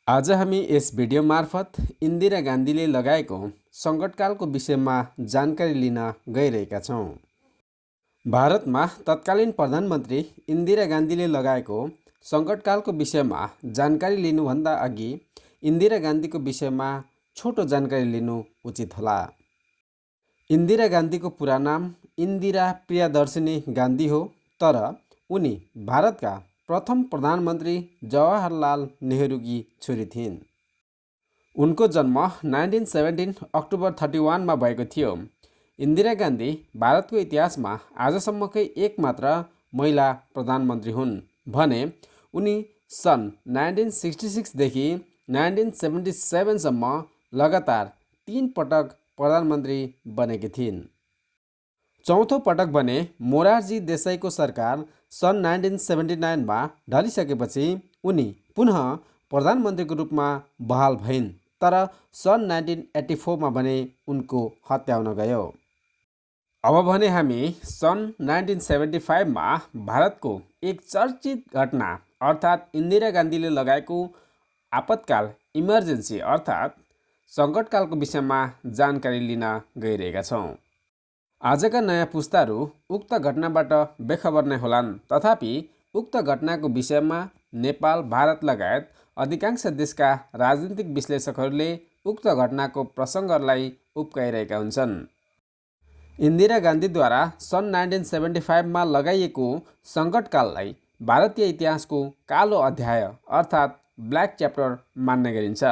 आज हामी यस भिडियो मार्फत इन्दिरा गान्धीले लगाएको सङ्कटकालको विषयमा जानकारी लिन गइरहेका छौँ। भारतमा तत्कालीन प्रधानमन्त्री इन्दिरा गान्धीले लगाएको सङ्कटकालको विषयमा जानकारी लिनुभन्दा अघि इन्दिरा गान्धीको विषयमा छोटो जानकारी लिनु उचित होला। इन्दिरा गान्धीको पुरा नाम इन्दिरा प्रियदर्शिनी गान्धी हो, तर उनी भारतका प्रथम प्रधानमन्त्री जवाहरलाल नेहरूकी छोरी थिइन्। उनको जन्म 1917 अक्टोबर 31 मा भएको थियो। इन्दिरा गान्धी भारतको इतिहासमा आजसम्मकै एकमात्र महिला प्रधानमन्त्री हुन् भने उनी सन् 1966 देखि 1977 सम्म लगातार 3 पटक प्रधानमन्त्री बनेकी थिइन्। चौथो पटक भने मोरारजी देसाईको सरकार सन् 1979 मा ढलिसकेपछि उनी पुनः प्रधानमन्त्रीको रूपमा बहाल भइन्, तर सन् 1984 मा भने उनको हत्या हुन गयो। अब भने हामी सन् 1975 मा भारतको एक चर्चित घटना अर्थात् इन्दिरा गान्धीले लगाएको आपतकाल इमर्जेन्सी अर्थात् सङ्कटकालको विषयमा जानकारी लिन गइरहेका छौँ। आजका नयाँ पुस्ताहरू उक्त घटनाबाट बेखबर नै होलान्, तथापि उक्त घटनाको विषयमा नेपाल, भारत लगायत अधिकांश देशका राजनीतिक विश्लेषकहरूले उक्त घटनाको प्रसङ्गहरूलाई उप्काइरहेका हुन्छन्। इन्दिरा गान्धीद्वारा सन् 1975 मा लगाइएको सङ्कटकाललाई भारतीय इतिहासको कालो अध्याय अर्थात् ब्ल्याक च्याप्टर मान्ने गरिन्छ।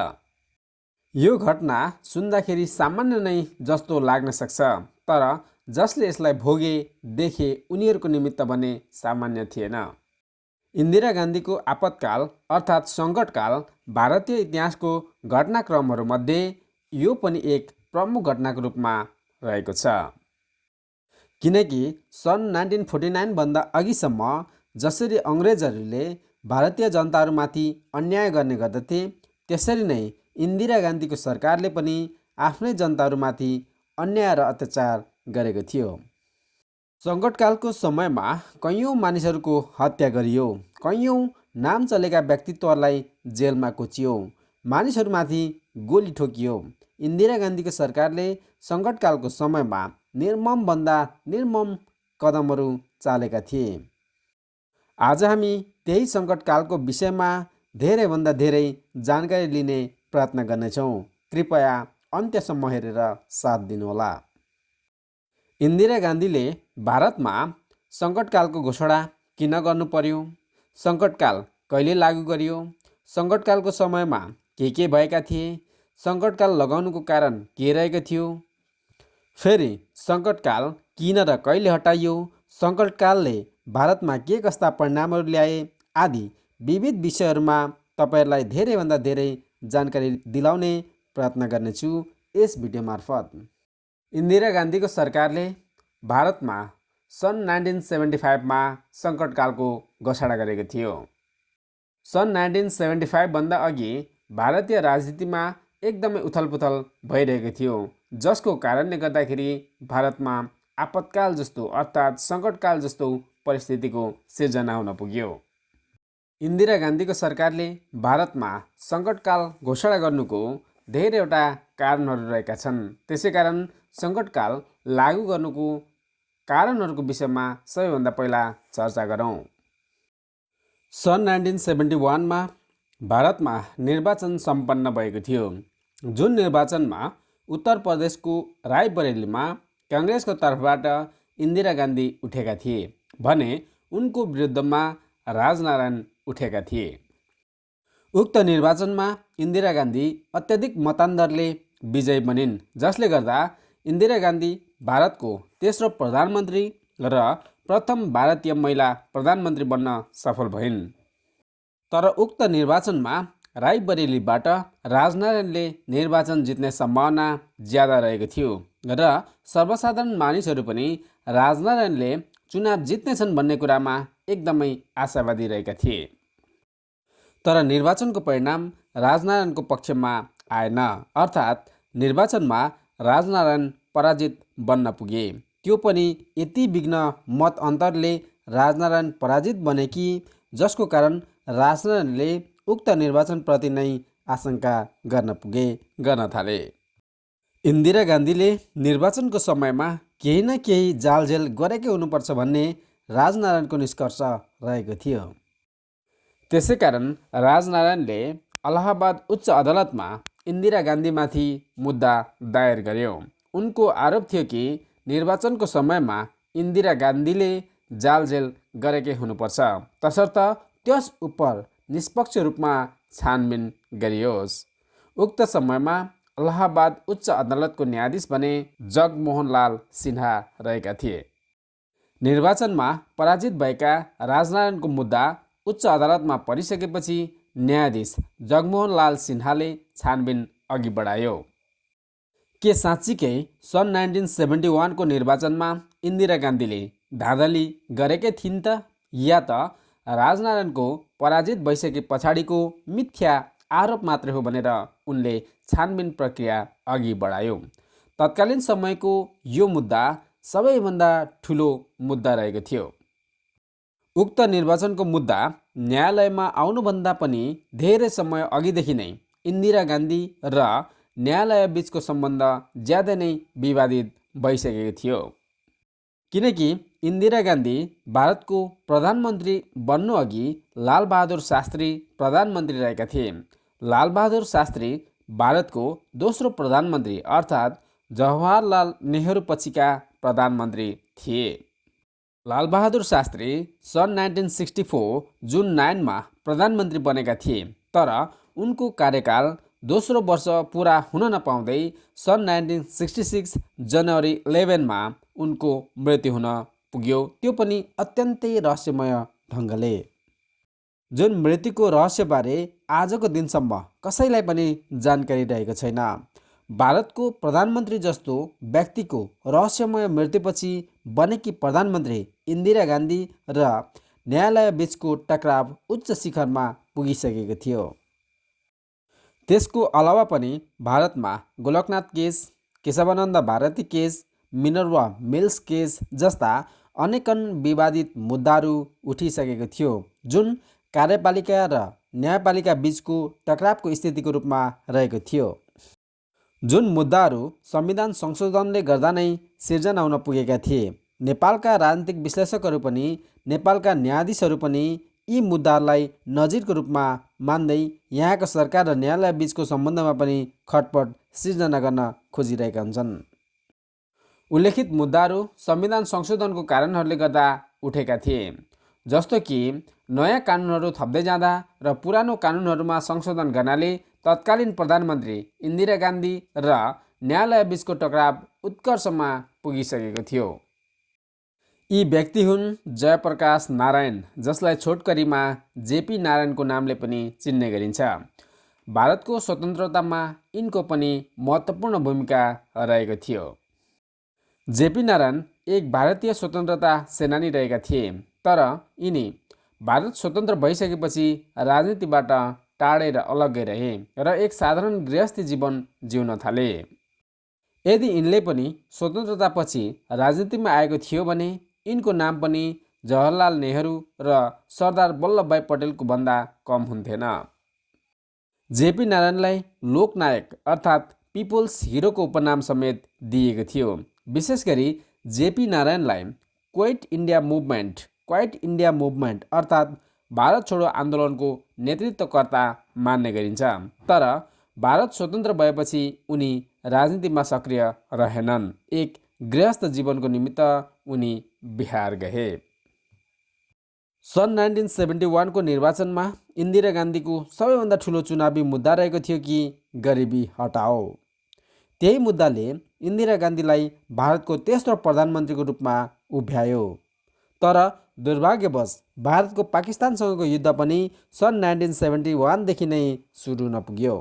यो घटना सुन्दाखेरि सामान्य नै जस्तो लाग्न सक्छ, तर जसले यसलाई भोगे देखे उनीहरूको निमित्त भने सामान्य थिएन। इन्दिरा गान्धीको आपतकाल अर्थात् सङ्कटकाल भारतीय इतिहासको घटनाक्रमहरूमध्ये यो पनि एक प्रमुख घटनाको रूपमा रहेको छ, किनकि सन् 1949 भन्दा अघिसम्म जसरी अङ्ग्रेजहरूले भारतीय जनताहरूमाथि अन्याय गर्ने गर्दथे, त्यसरी नै इन्दिरा गान्धीको सरकारले पनि आफ्नै जनताहरूमाथि अन्याय र अत्याचार गरेको थियो। सङ्कटकालको समयमा कैयौँ मानिसहरूको हत्या गरियो, कैयौँ नाम चलेका व्यक्तित्वहरूलाई जेलमा कोचियो, मानिसहरूमाथि गोली ठोकियो। इन्दिरा गान्धीको सरकारले सङ्कटकालको समयमा निर्ममभन्दा निर्मम कदमहरू चालेका थिए। आज हामी त्यही सङ्कटकालको विषयमा धेरैभन्दा धेरै जानकारी लिने प्रयत्न गर्नेछौँ। कृपया अन्त्यसम्म हेरेर साथ दिनुहोला। इन्दिरा गान्धीले भारतमा सङ्कटकालको घोषणा किन गर्नु पर्यो? सङ्कटकाल कहिले लागू गरियो? सङ्कटकालको समयमा के भएका थिए? सङ्कटकाल लगाउनुको कारण के रहेको थियो? फेरि सङ्कटकाल किन र कहिले हटाइयो? सङ्कटकालले भारतमा के कस्ता परिणामहरू ल्याए? आदि विविध विषयहरूमा तपाईँहरूलाई धेरैभन्दा धेरै जानकारी दिलाउने प्रयत्न गर्नेछु यस भिडियो मार्फत। इन्दिरा गान्धीको सरकारले भारतमा सन् 1975 मा सङ्कटकालको घोषणा गरेको थियो। सन् 1975 भन्दा अघि भारतीय राजनीतिमा एकदमै उथलपुथल भइरहेको थियो, जसको कारणले गर्दाखेरि भारतमा आपतकाल जस्तो अर्थात् सङ्कटकाल जस्तो परिस्थितिको सिर्जना हुन पुग्यो। इन्दिरा गान्धीको सरकारले भारतमा सङ्कटकाल घोषणा गर्नुको धेरैवटा कारणहरू रहेका छन्। त्यसै कारण सङ्कटकाल लागू गर्नुको कारणहरूको विषयमा सबैभन्दा पहिला चर्चा गरौँ। सन् 1971 मा भारतमा निर्वाचन सम्पन्न भएको थियो, जुन निर्वाचनमा उत्तर प्रदेशको रायबरेलीमा काङ्ग्रेसको तर्फबाट इन्दिरा गान्धी उठेका थिए भने उनको विरुद्धमा राजनारायण उठेका थिए। उक्त निर्वाचनमा इन्दिरा गान्धी अत्याधिक मतान्तरले विजयी बनिन्, जसले गर्दा इन्दिरा गान्धी भारतको तेस्रो प्रधानमन्त्री र प्रथम भारतीय महिला प्रधानमन्त्री बन्न सफल भइन्। तर उक्त निर्वाचनमा रायबरेलीबाट राजनारायणले निर्वाचन जित्ने सम्भावना ज्यादा रहेको थियो र सर्वसाधारण मानिसहरू पनि राजनारायणले चुनाव जित्नेछन् भन्ने कुरामा एकदमै आशावादी रहेका थिए। तर निर्वाचनको परिणाम राजनारायणको पक्षमा आएन, अर्थात् निर्वाचनमा राजनारायण पराजित बन्न पुगे। त्यो पनि यति विघ्न मत अन्तरले राजनारायण पराजित बने कि जसको कारण राजनारायणले उक्त निर्वाचनप्रति नै आशंका गर्न थाले। इन्दिरा गान्धीले निर्वाचनको समयमा केही न केही जालझेल गरेकै हुनुपर्छ भन्ने राजनारायणको निष्कर्ष रहेको थियो। त्यसै कारण राजनारायणले अलाहाबाद उच्च अदालतमा इन्दिरा गान्धीमाथि मुद्दा दायर गर्यो। उनको आरोप थियो कि निर्वाचनको समयमा इन्दिरा गान्धीले जालझेल गरेकै हुनुपर्छ, तसर्थ त्यस उप निष्पक्ष रूपमा छानबिन गरियोस्। उक्त समयमा अलाहाबाद उच्च अदालतको न्यायाधीश भने जगमोहन लाल सिन्हा रहेका थिए। निर्वाचनमा पराजित भएका राजनारायणको मुद्दा उच्च अदालतमा परिसकेपछि न्यायाधीश जगमोहन लाल सिन्हाले छानबिन अघि बढायो। के साँच्चीकै सन् 1971 को निर्वाचनमा इन्दिरा गान्धीले धाँधली गरेकै थिइन् त, या त राजनारायणको पराजित भइसके पछाडिको मिथ्या आरोप मात्रै हो भनेर उनले छानबिन प्रक्रिया अघि बढायो। तत्कालीन समयको यो मुद्दा सबैभन्दा ठुलो मुद्दा रहेको थियो। उक्त निर्वाचनको मुद्दा न्यायालयमा आउनुभन्दा पनि धेरै समय अघिदेखि नै इन्दिरा गान्धी र न्यायालय बीचको सम्बन्ध ज्यादै नै विवादित भइसकेको थियो। किनकि इन्दिरा गान्धी भारतको प्रधानमन्त्री बन्नु अघि लालबहादुर शास्त्री प्रधानमन्त्री रहेका थिए। लालबहादुर शास्त्री भारतको दोस्रो प्रधानमन्त्री अर्थात् जवाहरलाल नेहरू पछिका प्रधानमन्त्री थिए। लालबहादुर शास्त्री सन् 1964 जुन 9 मा प्रधानमन्त्री बनेका थिए, तर उनको कार्यकाल दोस्रो वर्ष पुरा हुन नपाउँदै सन् 1966 जनवरी 11 मा उनको मृत्यु हुन पुग्यो, त्यो पनि अत्यन्तै रहस्यमय ढङ्गले। जुन मृत्युको रहस्यबारे आजको दिनसम्म कसैलाई पनि जानकारी रहेको छैन। भारतको प्रधानमन्त्री जस्तो व्यक्तिको रहस्यमय मृत्युपछि बनेकी प्रधानमन्त्री इन्दिरा गान्धी र न्यायालय बीचको टकराव उच्च शिखरमा पुगिसकेको थियो। त्यसको अलावा पनि भारतमा Golaknath case, Keshavananda Bharati case, Minerva Mills case जस्ता अनेकन विवादित मुद्दाहरू उठिसकेको थियो, जुन कार्यपालिका र न्यायपालिका बीचको टकरावको स्थितिको रूपमा रहेको थियो। जुन मुद्दाहरू संविधान संशोधनले गर्दा नै सिर्जना हुन पुगेका थिए। नेपालका राजनीतिक विश्लेषकहरू पनि नेपालका न्यायाधीशहरू पनि यी मुद्दाहरूलाई नजिरको रूपमा मान्दै यहाँको सरकार र न्यायालय बीचको सम्बन्धमा पनि खटपट सिर्जना गर्न खोजिरहेका हुन्छन्। उल्लेखित मुद्दाहरू संविधान संशोधनको कारणहरूले गर्दा उठेका थिए, जस्तो कि नयाँ कानुनहरू थप्दै जाँदा र पुरानो कानुनहरूमा संशोधन गर्नाले तत्कालीन प्रधानमन्त्री इन्दिरा गान्धी र न्यायालय बीचको टकराव उत्कर्षमा पुगिसकेको थियो। यी व्यक्ति हुन् जयप्रकाश नारायण, जसलाई छोटकरीमा जेपी नारायणको नामले पनि चिन्ने गरिन्छ। भारतको स्वतन्त्रतामा यिनको पनि महत्त्वपूर्ण भूमिका रहेको थियो। जेपी नारायण एक भारतीय स्वतन्त्रता सेनानी रहेका थिए, तर यिनी भारत स्वतन्त्र भइसकेपछि राजनीतिबाट टाढेर अलग्गै रहे र एक साधारण गृहस्थी जीवन जिउन थाले। यदि यिनले पनि स्वतन्त्रतापछि राजनीतिमा आएको थियो भने यिनको नाम पनि जवाहरलाल नेहरू र सरदार वल्लभभाई पटेलको भन्दा कम हुन्थेन। जेपी नारायणलाई लोकनायक अर्थात् पिपुल्स हिरोको उपनाम समेत दिएको थियो। विशेष गरी जेपी नारायणलाई क्विट इन्डिया मुभमेन्ट अर्थात् भारत छोडो आन्दोलनको नेतृत्वकर्ता मान्ने गरिन्छ। तर भारत स्वतन्त्र भएपछि उनी राजनीतिमा सक्रिय रहेनन्। एक गृहस्थ जीवनको निमित्त उनी बिहार गए। सन् 1971 को निर्वाचनमा इन्दिरा गान्धीको सबैभन्दा ठुलो चुनावी मुद्दा रहेको थियो कि गरिबी हटाओ। त्यही मुद्दाले इन्दिरा गान्धीलाई भारतको तेस्रो प्रधानमन्त्रीको रूपमा उभ्यायो। तर दुर्भाग्यवश भारतको पाकिस्तानसँगको युद्ध पनि सन् 1971 देखि नै सुरु हुन पुग्यो।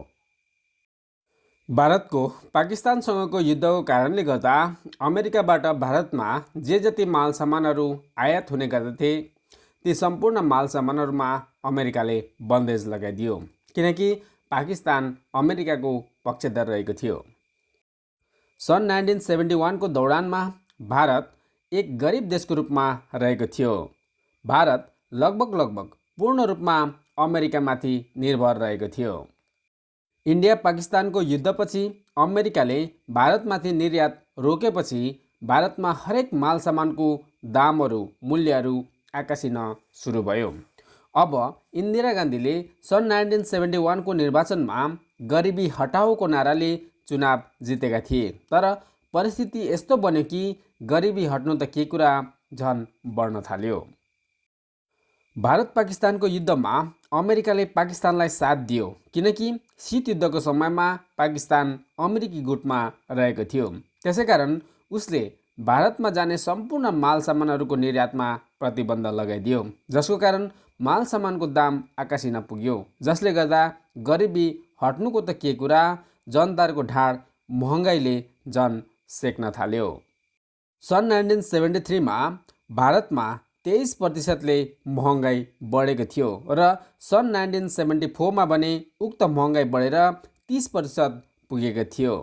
भारतको पाकिस्तानसँगको युद्धको कारणले गर्दा अमेरिकाबाट भारतमा जे जति माल सामानहरू आयात हुने गर्दथे, ती सम्पूर्ण माल सामानहरूमा अमेरिकाले बन्देज लगाइदियो, किनकि पाकिस्तान अमेरिकाको पक्षधर रहेको थियो। सन् 1971 को दौडानमा भारत एक गरिब देशको रूपमा रहेको थियो। भारत लगभग पूर्ण रूपमा अमेरिकामाथि निर्भर रहेको थियो। इन्डिया पाकिस्तानको युद्धपछि अमेरिकाले भारतमाथि निर्यात रोकेपछि भारतमा हरेक माल सामानको दामहरू मूल्यहरू आकाशिन सुरु भयो। अब इन्दिरा गान्धीले सन् 1971 को निर्वाचनमा गरिबी हटाओको नाराले चुनाव जितेका थिए, तर परिस्थिति यस्तो बन्यो कि गरिबी हट्नु त के कुरा झन बढ्न थाल्यो। भारत पाकिस्तानको युद्धमा अमेरिकाले पाकिस्तानलाई साथ दियो किनकि शीत युद्धको समयमा पाकिस्तान अमेरिकी गुटमा रहेको थियो। त्यसैकारण उसले भारतमा जाने सम्पूर्ण माल सामानहरूको निर्यातमा प्रतिबन्ध लगाइदियो, जसको कारण माल सामानको दाम आकाशिन पुग्यो, जसले गर्दा गरिबी हट्नुको त के कुरा, जनताको ढाड महँगाइले झन सेक्न थाल्यो। सन् 1973 मा भारतमा 23% महँगाई बढेको थियो र सन् 1974 मा भने उक्त महँगाई बढेर 30% पुगेको थियो।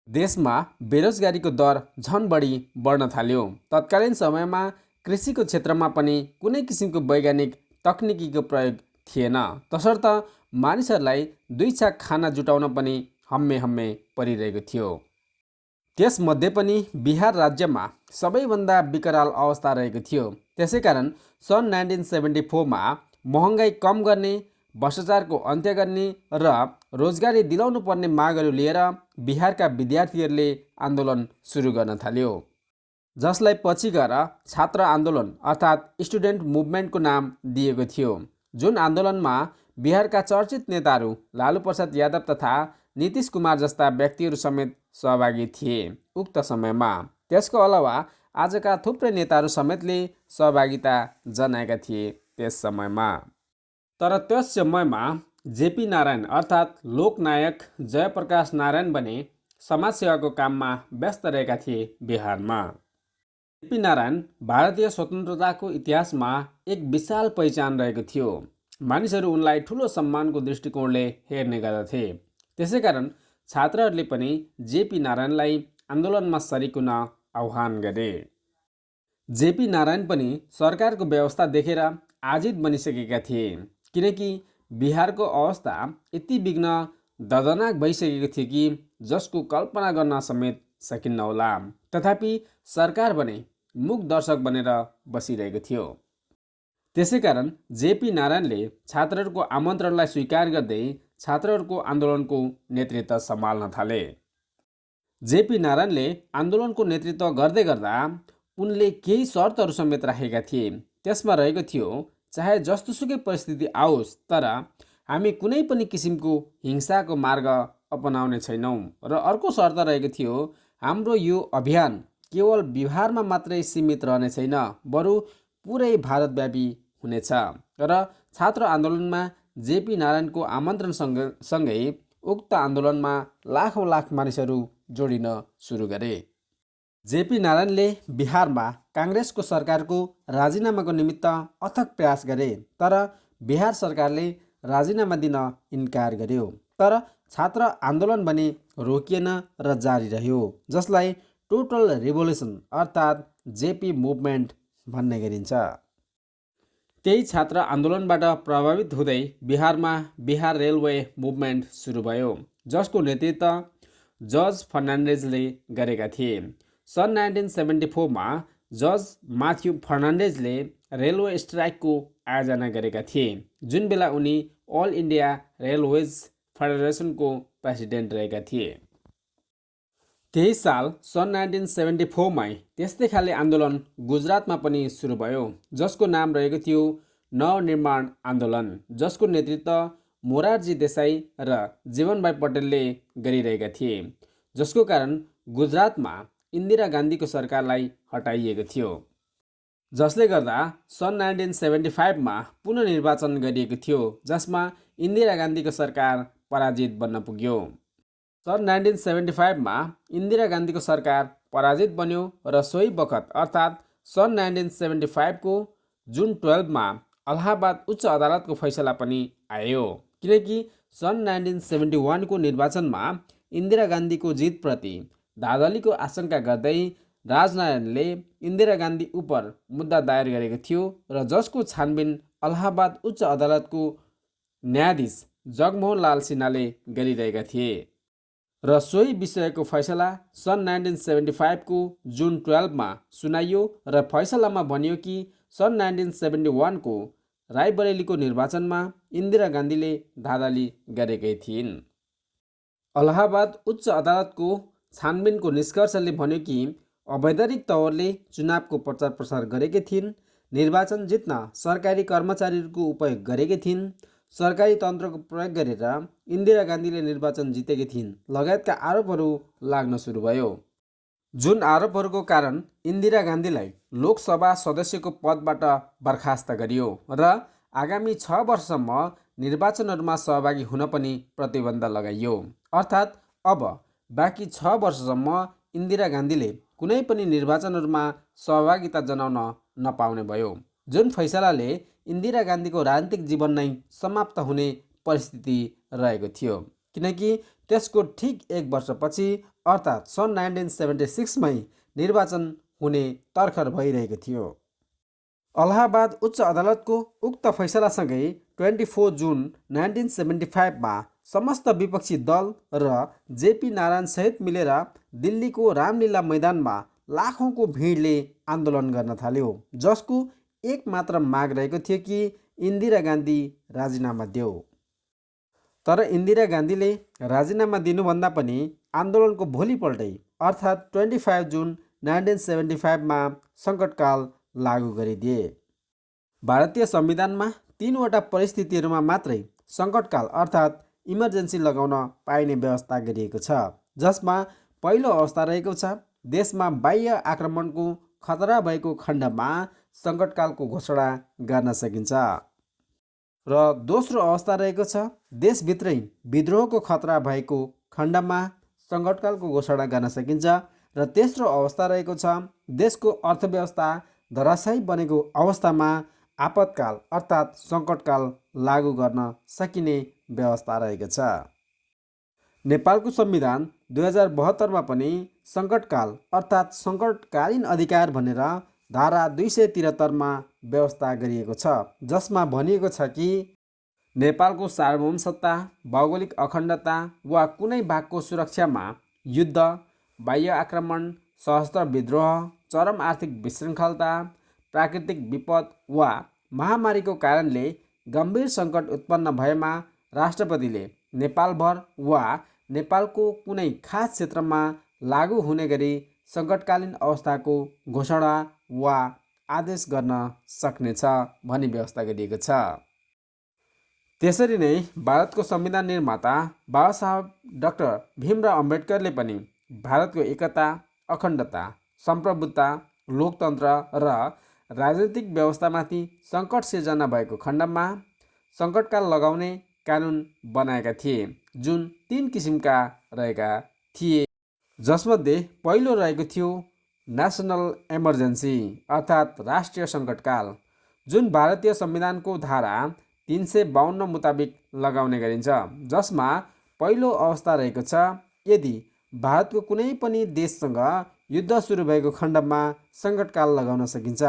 देशमा बेरोजगारीको दर झन बढी बढ्न थाल्यो। तत्कालीन समयमा कृषिको क्षेत्रमा पनि कुनै किसिमको वैज्ञानिक तकनिकीको प्रयोग थिएन, तसर्थ मानिसहरूलाई दुई छाक खाना जुटाउन पनि हम्मे परिरहेको थियो। त्यसमध्ये पनि बिहार राज्यमा सबैभन्दा विकराल अवस्था रहेको थियो। त्यसैकारण सन् 1974 मा महँगाई कम गर्ने, भ्रष्टाचारको अन्त्य गर्ने र रोजगारी दिलाउनु पर्ने मागहरू लिएर बिहारका विद्यार्थीहरूले आन्दोलन सुरु गर्न थाल्यो, जसलाई पछि गएर छात्र आन्दोलन अर्थात् स्टुडेन्ट मुभमेन्टको नाम दिएको थियो। जुन आन्दोलनमा बिहारका चर्चित नेताहरू लालू प्रसाद यादव तथा नीतीश कुमार जस्ता व्यक्तिहरू समेत सहभागी थिए उक्त समयमा। त्यसको अलावा आजका थुप्रै नेताहरू समेतले सहभागिता जनाएका थिए त्यस समयमा। तर त्यस समयमा जेपी नारायण अर्थात् लोकनायक जयप्रकाश नारायण भने समाजसेवाको काममा व्यस्त रहेका थिए बिहारमा। जेपी नारायण भारतीय स्वतन्त्रताको इतिहासमा एक विशाल पहिचान रहेको थियो। मानिसहरू उनलाई ठुलो सम्मानको दृष्टिकोणले हेर्ने गर्दथे। त्यसैकारण छात्रहरूले पनि जेपी नारायणलाई आन्दोलनमा सरिक हुन आह्वान गरे। जेपी नारायण पनि सरकारको व्यवस्था देखेर आजित बनिसकेका थिए, किनकि बिहारको अवस्था यति विघ्न दर्दनाक भइसकेको थियो कि जसको कल्पना गर्न समेत सकिन्न होला। तथापि सरकार भने मूक दर्शक बनेर बसिरहेको थियो। त्यसैकारण जेपी नारायणले छात्रहरूको आमन्त्रणलाई स्वीकार गर्दै छात्रहरूको आन्दोलनको नेतृत्व सम्हाल्न थाले। जेपी नारायणले आन्दोलनको नेतृत्व गर्दै गर्दा उनले केही शर्तहरू समेत राखेका थिए। त्यसमा रहेको थियो, चाहे जस्तोसुकै परिस्थिति आओस्, तर हामी कुनै पनि किसिमको हिंसाको मार्ग अपनाउने छैनौँ। र अर्को शर्त रहेको थियो, हाम्रो यो अभियान केवल बिहारमा मात्रै सीमित रहने छैन, बरु पुरै भारतव्यापी हुनेछ। र छात्र आन्दोलनमा जेपी नारायणको आमन्त्रण सँगै उक्त आन्दोलनमा लाखौँ लाख मानिसहरू जोडिन सुरु गरे। जेपी नारायणले बिहारमा काङ्ग्रेसको सरकारको राजीनामाको निमित्त अथक प्रयास गरे, तर बिहार सरकारले राजीनामा दिन इन्कार गर्यो। तर छात्र आन्दोलन भने रोकिएन र जारी रह्यो, जसलाई टोटल रिभोल्युसन अर्थात् जेपी मुभमेन्ट भन्ने गरिन्छ। त्यही छात्र आन्दोलनबाट प्रभावित हुँदै बिहारमा बिहार रेलवे मुभमेन्ट सुरु भयो, जसको नेतृत्व जर्ज फर्नान्डेजले गरेका थिए। सन् 1974 मा जर्ज माथ्यू फर्नान्डेजले रेलवे स्ट्राइकको आयोजना गरेका थिए, जुन बेला उनी अल इन्डिया रेलवेज फेडरेसनको प्रेसिडेन्ट रहेका थिए। त्यही साल सन् 1974 मा त्यस्तै खाले आन्दोलन गुजरातमा पनि सुरु भयो, जसको नाम रहेको थियो नवनिर्माण आन्दोलन, जसको नेतृत्व मोरारजी देसाई र जीवनभाइ पटेलले गरिरहेका थिए, जसको कारण गुजरातमा इन्दिरा गान्धीको सरकारलाई हटाइएको थियो, जसले गर्दा सन् 1975 मा पुनर्निर्वाचन गरिएको थियो, जसमा इन्दिरा गान्धीको सरकार पराजित बन्न पुग्यो। सन् 1975 मा इन्दिरा गान्धीको सरकार पराजित बन्यो र सोही बखत अर्थात् सन् 1975 को जुन 12 मा अलाहाबाद उच्च अदालतको फैसला पनि आयो, किनकि सन् 1971 को निर्वाचनमा इन्दिरा गान्धीको जितप्रति धाँधलीको आशंका गर्दै राजनारायणले इन्दिरा गान्धी उप मुद्दा दायर गरेको थियो र जसको छानबिन अलाहाबाद उच्च अदालतको न्यायाधीश जगमोहन लाल सिन्हाले गरिरहेका थिए र सोही विषयको फैसला सन् 1975 को जुन 12 सुनाइयो र फैसलामा भनियो कि सन् 1971 को रायबरेलीको निर्वाचनमा इन्दिरा गान्धीले धाँधली गरेकै थिइन्। अलाहाबाद उच्च अदालतको छानबिनको निष्कर्षले भन्यो कि अवैधानिक तवरले चुनावको प्रचार प्रसार गरेकी थिइन्, निर्वाचन जित्न सरकारी कर्मचारीहरूको उपयोग गरेकी थिइन्, सरकारी तन्त्रको प्रयोग गरेर इन्दिरा गान्धीले निर्वाचन जितेकी थिइन् लगायतका आरोपहरू लाग्न सुरु भयो। जुन आरोपहरूको कारण इन्दिरा गान्धीलाई लोकसभा सदस्यको पदबाट बर्खास्त गरियो र आगामी 6 वर्षसम्म निर्वाचनहरूमा सहभागी हुन पनि प्रतिबन्ध लगाइयो। अर्थात् अब बाँकी 6 वर्षसम्म इन्दिरा गान्धीले कुनै पनि निर्वाचनहरूमा सहभागिता जनाउन नपाउने भयो, जुन फैसलाले इन्दिरा गान्धीको राजनीतिक जीवन नै समाप्त हुने परिस्थिति रहेको थियो, किनकि त्यसको ठिक 1 वर्षपछि अर्थात् सन् 1976 मै निर्वाचन हुने तर्खर भइरहेको थियो। अलाहाबाद उच्च अदालतको उक्त फैसलासँगै 24 जुन 1975 मा समस्त विपक्षी दल र जेपी नारायण सहित मिलेर दिल्लीको रामलीला मैदानमा लाखौंको भिडले आन्दोलन गर्न थाल्यो, जसको एक मात्र माग रहेको थियो कि इन्दिरा गान्धी राजीनामा देऊ। तर इन्दिरा गान्धीले राजीनामा दिनुभन्दा पनि आन्दोलनको भोलिपल्टै अर्थात् 25 जुन 1975 मा सङ्कटकाल लागू गरिदिए। भारतीय संविधानमा 3 वटा परिस्थितिहरूमा मात्रै सङ्कटकाल अर्थात् इमर्जेन्सी लगाउन पाइने व्यवस्था गरिएको छ, जसमा पहिलो अवस्था रहेको छ देशमा बाह्य आक्रमणको खतरा भएको खण्डमा सङ्कटकालको घोषणा गर्न सकिन्छ, र दोस्रो अवस्था रहेको छ देशभित्रै विद्रोहको खतरा भएको खण्डमा सङ्कटकालको घोषणा गर्न सकिन्छ, र तेस्रो अवस्था रहेको छ देशको अर्थव्यवस्था धराशायी बनेको अवस्थामा आपतकाल अर्थात् सङ्कटकाल लागू गर्न सकिने व्यवस्था रहेको छ। नेपालको संविधान 2072 मा पनि सङ्कटकाल अर्थात् सङ्कटकालीन अधिकार भनेर धारा 273 मा व्यवस्था गरिएको छ, जसमा भनिएको छ कि नेपालको सार्वभौम सत्ता, भौगोलिक अखण्डता वा कुनै भागको सुरक्षामा युद्ध, बाह्य आक्रमण, सशस्त्र विद्रोह, चरम आर्थिक विशृङ्खलता, प्राकृतिक विपद वा महामारीको कारणले गम्भीर सङ्कट उत्पन्न भएमा राष्ट्रपतिले नेपालभर वा नेपालको कुनै खास क्षेत्रमा लागू हुने गरी सङ्कटकालीन अवस्थाको घोषणा वा आदेश गर्न सक्नेछ भनी व्यवस्था गरिएको छ। त्यसरी नै भारतको संविधान निर्माता बाबासाहेब डाक्टर भीमराव अम्बेडकरले पनि भारतको एकता, अखण्डता, सम्प्रभुता, लोकतन्त्र र राजनीतिक व्यवस्थामाथि सङ्कट सिर्जना भएको खण्डमा सङ्कटकाल लगाउने कानुन बनाएका थिए, जुन 3 किसिमका रहेका थिए, जसमध्ये पहिलो रहेको थियो नेसनल इमर्जेन्सी अर्थात् राष्ट्रिय सङ्कटकाल, जुन भारतीय संविधानको धारा 352 मुताबिक लगाउने गरिन्छ, जसमा पहिलो अवस्था रहेको छ यदि भारतको कुनै पनि देशसँग युद्ध सुरु भएको खण्डमा सङ्कटकाल लगाउन सकिन्छ,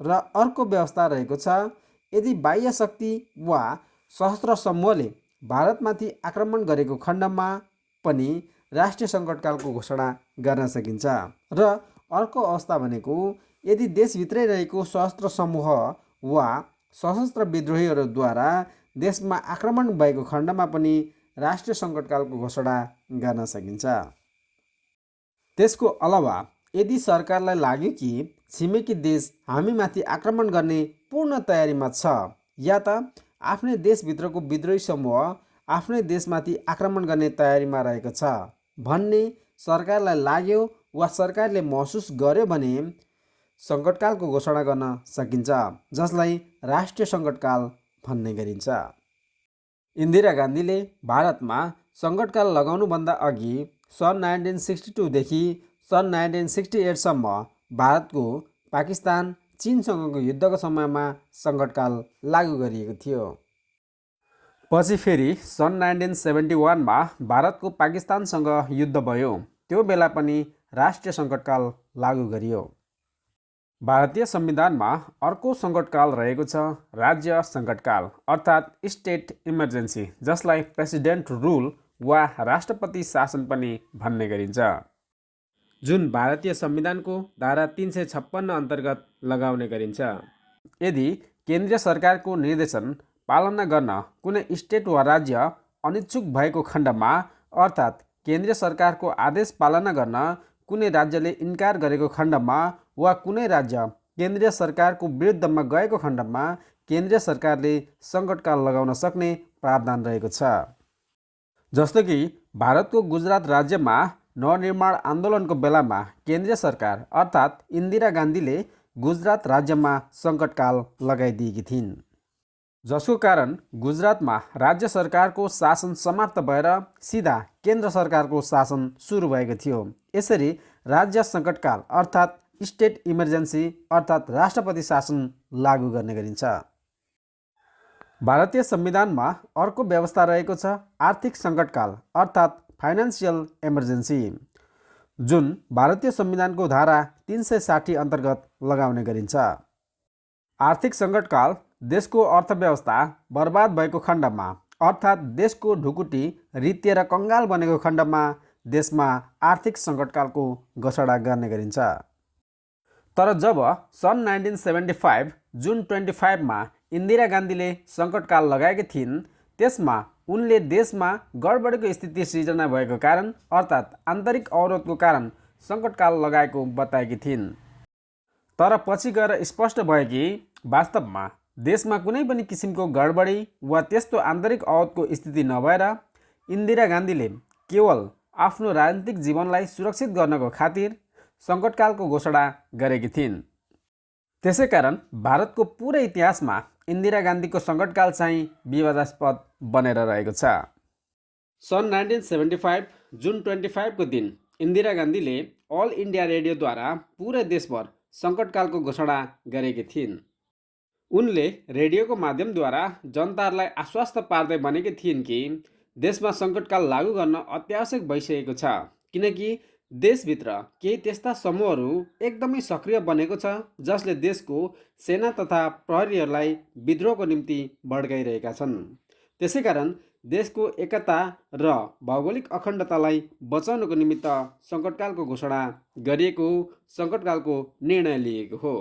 र अर्को व्यवस्था रहेको छ यदि बाह्य शक्ति वा सशस्त्र समूहले भारतमाथि आक्रमण गरेको खण्डमा पनि राष्ट्रिय सङ्कटकालको घोषणा गर्न सकिन्छ, र अर्को अवस्था भनेको यदि देशभित्रै रहेको सशस्त्र समूह वा सशस्त्र विद्रोहीहरूद्वारा देशमा आक्रमण भएको खण्डमा पनि राष्ट्रिय सङ्कटकालको घोषणा गर्न सकिन्छ। त्यसको अलावा यदि सरकारलाई लाग्यो कि छिमेकी देश हामीमाथि आक्रमण गर्ने पूर्ण तयारीमा छ, या त आफ्नै देशभित्रको विद्रोही समूह आफ्नै देशमाथि आक्रमण गर्ने तयारीमा रहेको छ भन्ने सरकारलाई लाग्यो वा सरकारले महसुस गर्यो भने सङ्कटकालको घोषणा गर्न सकिन्छ, जसलाई राष्ट्रिय सङ्कटकाल भन्ने गरिन्छ। इन्दिरा गान्धीले भारतमा सङ्कटकाल लगाउनुभन्दा अघि सन् 1962 देखि सन् 1968 सम्म भारतको पाकिस्तान चीनसँगको युद्धको समयमा सङ्कटकाल लागू गरिएको थियो। पछि फेरि सन् 1971 मा भारतको पाकिस्तानसँग युद्ध भयो, त्यो बेला पनि राष्ट्रिय सङ्कटकाल लागू गरियो। भारतीय संविधानमा अर्को सङ्कटकाल रहेको छ राज्य सङ्कटकाल अर्थात् स्टेट इमर्जेन्सी, जसलाई प्रेसिडेन्ट रुल वा राष्ट्रपति शासन पनि भन्ने गरिन्छ, जुन भारतीय संविधानको धारा 356 अन्तर्गत लगाउने गरिन्छ। यदि केन्द्रीय सरकारको निर्देशन पालना गर्न कुनै स्टेट वा राज्य अनिच्छुक भएको खण्डमा अर्थात् केन्द्रीय सरकारको आदेश पालना गर्न कुनै राज्यले इन्कार गरेको खण्डमा वा कुनै राज्य केन्द्रीय सरकारको विरुद्धमा गएको खण्डमा केन्द्रीय सरकारले सङ्कटकाल लगाउन सक्ने प्रावधान रहेको छ। जस्तो कि भारतको गुजरात राज्यमा नवनिर्माण आन्दोलनको बेलामा केन्द्रीय सरकार अर्थात् इन्दिरा गान्धीले गुजरात राज्यमा सङ्कटकाल लगाइदिएकी थिइन्, जसको कारण गुजरातमा राज्य सरकारको शासन समाप्त भएर सिधा केन्द्र सरकारको शासन सुरु भएको थियो। यसरी राज्य सङ्कटकाल अर्थात् स्टेट इमर्जेन्सी अर्थात् राष्ट्रपति शासन लागू गर्ने गरिन्छ। भारतीय संविधानमा अर्को व्यवस्था रहेको छ आर्थिक सङ्कटकाल अर्थात् फाइनान्सियल इमर्जेन्सी, जुन भारतीय संविधानको धारा 360 अन्तर्गत लगाउने गरिन्छ। आर्थिक सङ्कटकाल देशको अर्थव्यवस्था बर्बाद भएको खण्डमा अर्थात् देशको ढुकुटी रित्तिएर कङ्गाल बनेको खण्डमा देशमा आर्थिक सङ्कटकालको घोषणा गर्ने गरिन्छ। तर जब सन् 1975 जुन 25 इन्दिरा गान्धीले सङ्कटकाल लगाएकी थिइन्, त्यसमा उनले देशमा गडबडीको स्थिति सिर्जना भएको कारण अर्थात् आन्तरिक अवरोधको कारण सङ्कटकाल लगाएको बताएकी थिइन्। तर पछि गएर स्पष्ट भयो कि वास्तवमा देशमा कुनै पनि किसिमको गडबडी वा त्यस्तो आन्तरिक अवरोधको स्थिति नभएर इन्दिरा गान्धीले केवल आफ्नो राजनीतिक जीवनलाई सुरक्षित गर्नको खातिर सङ्कटकालको घोषणा गरेकी थिइन्। त्यसै कारण भारतको पुरै इतिहासमा इन्दिरा गान्धीको सङ्कटकाल चाहिँ विवादास्पद बनेर रहेको छ। सन् 1975 जुन 25 को दिन इन्दिरा गान्धीले अल इन्डिया रेडियोद्वारा पुरै देशभर सङ्कटकालको घोषणा गरेकी थिइन्। उनले रेडियोको माध्यमद्वारा जनताहरूलाई आश्वस्त पार्दै भनेकी थिइन् कि देशमा सङ्कटकाल लागू गर्न अत्यावश्यक भइसकेको छ, किनकि देशभित्र केही त्यस्ता समूहहरू एकदमै सक्रिय बनेको छ जसले देशको सेना तथा प्रहरीहरूलाई विद्रोहको निम्ति भड्काइरहेका छन्। त्यसै कारण देशको एकता र भौगोलिक अखण्डतालाई बचाउनको निमित्त सङ्कटकालको घोषणा गरिएको सङ्कटकालको निर्णय लिएको हो।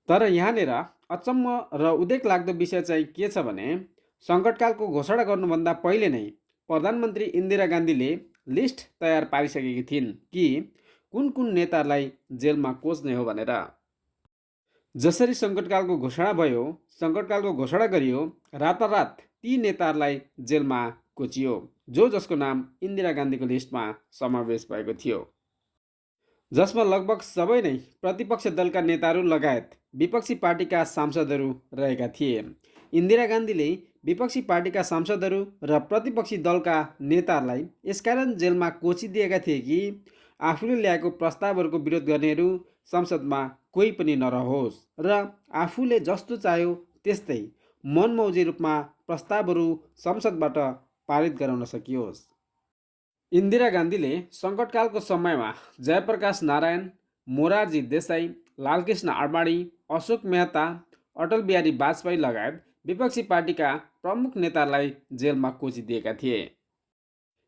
तर यहाँनिर अचम्म र उदेक लाग्दो विषय चाहिँ के छ भने सङ्कटकालको घोषणा गर्नुभन्दा पहिले नै प्रधानमन्त्री इन्दिरा गान्धीले लिस्ट तयार पारिसकेकी थिइन् कि कुन कुन नेताहरूलाई जेलमा कोच्ने हो भनेर। जसरी सङ्कटकालको घोषणा भयो, सङ्कटकालको घोषणा गरियो, रातारात ती नेताहरूलाई जेलमा कोचियो जो जसको नाम इन्दिरा गान्धीको लिस्टमा समावेश भएको थियो, जसमा लगभग सबै नै प्रतिपक्ष दलका नेताहरू लगायत विपक्षी पार्टीका सांसदहरू रहेका थिए। इन्दिरा गान्धीले विपक्षी पार्टीका सांसदहरू र प्रतिपक्षी दलका नेताहरूलाई यसकारण जेलमा कोचिदिएका थिए कि आफूले ल्याएको प्रस्तावहरूको विरोध गर्नेहरू संसदमा कोही पनि नरहोस् र आफूले जस्तो चाह्यो त्यस्तै मनमौजी रूपमा प्रस्तावहरू संसदबाट पारित गराउन सकियोस्। इन्दिरा गान्धीले सङ्कटकालको समयमा जयप्रकाश नारायण, मोरारजी देसाई, लालकृष्ण आडवाणी, अशोक मेहता, अटल बिहारी वाजपेयी लगायत विपक्षी पार्टीका प्रमुख नेताहरूलाई जेलमा कोचिदिएका थिए।